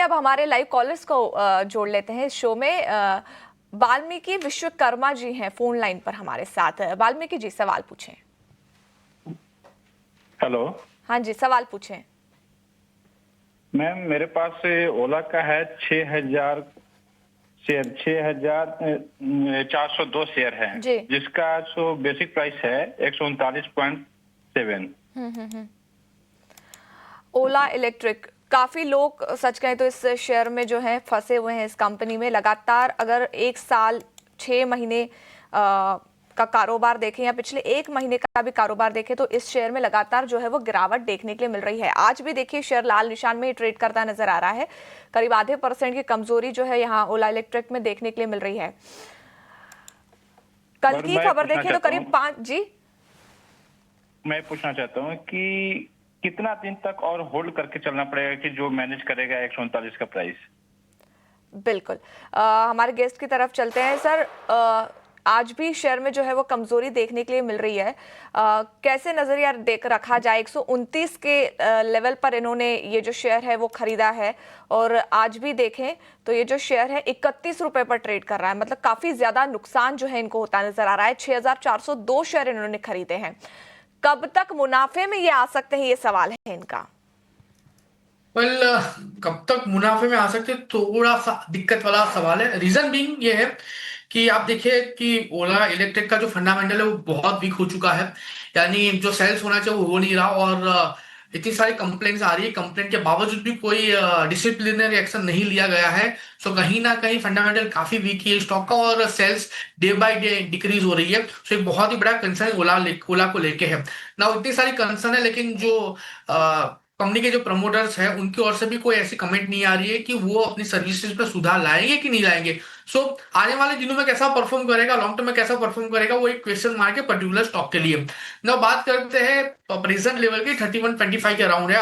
अब हमारे live callers को जोड़ लेते हैं इस शो में। वाल्मीकि विश्वकर्मा जी हैं फोन लाइन पर हमारे साथ। वाल्मीकि जी सवाल पूछें। हेलो। हाँ जी, सवाल पूछें। मैम मेरे पास ओला का है 6,000 शेयर, 6,402 शेयर है जी। जिसका बेसिक प्राइस है 139.7। ओला इलेक्ट्रिक, काफी लोग सच कहें तो इस शेयर में जो है फंसे हुए हैं। इस कंपनी में लगातार अगर 1 साल 6 महीने का कारोबार देखें या पिछले 1 महीने का भी कारोबार देखें तो इस शेयर में लगातार जो है वो गिरावट देखने के लिए मिल रही है। आज भी देखिए शेयर लाल निशान में ट्रेड करता नजर आ रहा है। करीब आधे % की कमजोरी जो है यहाँ ओला इलेक्ट्रिक में देखने के लिए मिल रही है। कल की खबर देखें तो करीब 5 जी। मैं पूछना चाहता हूँ कि कितना दिन तक और होल्ड करके चलना पड़ेगा कि जो मैनेज करेगा 139 का प्राइस। बिल्कुल, हमारे गेस्ट की तरफ चलते हैं। सर, आज भी शेयर में जो है वो कमजोरी देखने के लिए मिल रही है। कैसे नजरिया देख रखा जाए? 129 के लेवल पर इन्होंने ये जो शेयर है वो खरीदा है और आज भी देखें तो ये जो शेयर है 31 रुपए पर ट्रेड कर रहा है। मतलब काफी ज्यादा नुकसान जो है इनको होता नजर आ रहा है। 6,402 शेयर इन्होंने खरीदे हैं। कब तक मुनाफे में ये आ सकते हैं, ये सवाल है इनका। वेल, कब तक मुनाफे में आ सकते हैं, थोड़ा सा दिक्कत वाला सवाल है। रीजन बीइंग ये है कि आप देखिए कि ओला इलेक्ट्रिक का जो फंडामेंटल है वो बहुत वीक हो चुका है। यानी जो सेल्स होना चाहिए वो हो नहीं रहा और इतनी सारी कंप्लेंट्स आ रही है। कंप्लेंट के बावजूद भी कोई डिसिप्लिनरी एक्शन नहीं लिया गया है। सो कहीं ना कहीं फंडामेंटल काफी वीक है स्टॉक का और sales day by day decrease हो रही है। सो एक बहुत ही बड़ा कंसर्न ओला को लेके है ना। इतनी सारी कंसर्न है लेकिन जो कंपनी के जो प्रमोटर्स हैं उनकी ओर से भी कोई ऐसी कमेंट नहीं आ रही है कि वो अपनी सर्विसेज पे सुधार लाएंगे कि नहीं लाएंगे। सो आने वाले दिनों में कैसा परफॉर्म करेगा, लॉन्ग टर्म में कैसा परफॉर्म करेगा, वो एक क्वेश्चन मार्क है पर्टिकुलर स्टॉक के लिए। ना बात करते हैं प्रेजेंट लेवल की 3125 के अराउंड है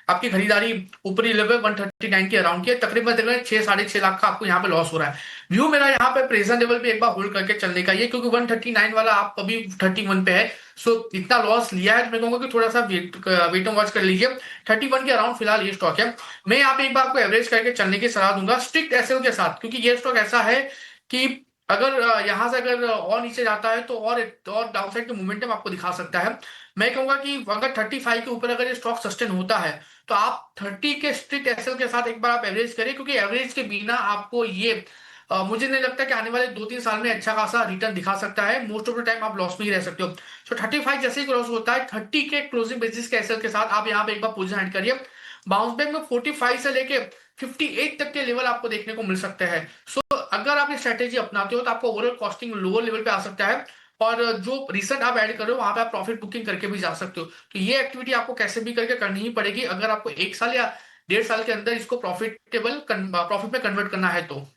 आपकी खरीदारी। ऊपरी लेवल 139 के अराउंड की है। तकरीबन 6-6.5 लाख का आपको यहाँ पे लॉस हो रहा है। व्यू मेरा यहाँ पे प्रेजेंट लेवल पे एक बार होल्ड करके चलने का ये, क्योंकि 139 वाला आप अभी 31 पे है। सो इतना लॉस लिया है तो मैं कहूंगा कि थोड़ा सा वेट एंड वॉच कर लीजिए। 31 के अराउंड फिलहाल ये स्टॉक है। मैं यहाँ पे एक बार आपको एवरेज करके चलने की सलाह दूंगा स्ट्रिक्ट एसएल के साथ, क्योंकि ये स्टॉक ऐसा है कि अगर यहां से अगर और नीचे जाता है तो और डाउनसाइड के मोमेंटम आपको दिखा सकता है। मैं कहूंगा कि अगर 35 के ऊपर अगर ये स्टॉक सस्टेन होता है तो आप 30 के स्ट्रिक्ट एसएल के साथ एक बार आप एवरेज करें, क्योंकि एवरेज के बिना आपको ये मुझे नहीं लगता कि आने वाले 2-3 साल में अच्छा खासा रिटर्न दिखा सकता है। मोस्ट ऑफ द टाइम आप लॉस में ही रह सकते हो। सो 35 जैसे ही क्रॉस होता है 30 के क्लोजिंग बेसिस के एसएल के साथ आप यहाँ पे एक बार पोजीशन ऐड करिए। बाउंस बैक में 45 से लेके 58 तक के लेवल आपको देखने को मिल सकते हैं। सो अगर आप ये स्ट्रेटेजी अपनाते हो तो आपको ओवरऑल कॉस्टिंग लोअर लेवल पे आ सकता है और जो रिसेंट आप ऐड कर रहे हो वहां पे आप प्रॉफिट बुकिंग करके भी जा सकते हो। तो ये एक्टिविटी आपको कैसे भी करके करनी ही पड़ेगी अगर आपको 1 साल या 1.5 साल के अंदर इसको प्रॉफिट में कन्वर्ट करना है तो।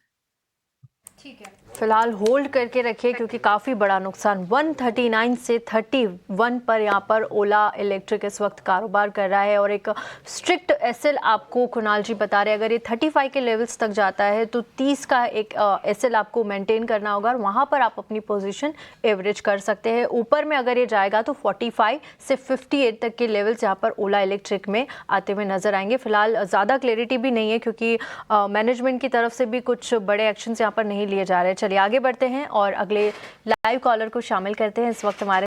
ठीक है, फिलहाल होल्ड करके रखिए क्योंकि काफ़ी बड़ा नुकसान 139 से 31 पर यहाँ पर ओला इलेक्ट्रिक इस वक्त कारोबार कर रहा है और एक स्ट्रिक्ट एसएल आपको कुणाल जी बता रहे हैं अगर ये 35 के लेवल्स तक जाता है तो 30 का एक एसएल आपको मेंटेन करना होगा और वहाँ पर आप अपनी पोजीशन एवरेज कर सकते हैं। ऊपर में अगर ये जाएगा तो 45 से 58 तक के लेवल्स यहाँ पर ओला इलेक्ट्रिक में आते हुए नजर आएंगे। फिलहाल ज़्यादा क्लैरिटी भी नहीं है क्योंकि मैनेजमेंट की तरफ से भी कुछ बड़े एक्शन यहाँ पर नहीं लिए जा रहे हैं। चलिए आगे बढ़ते हैं और अगले लाइव कॉलर को शामिल करते हैं। इस वक्त हमारे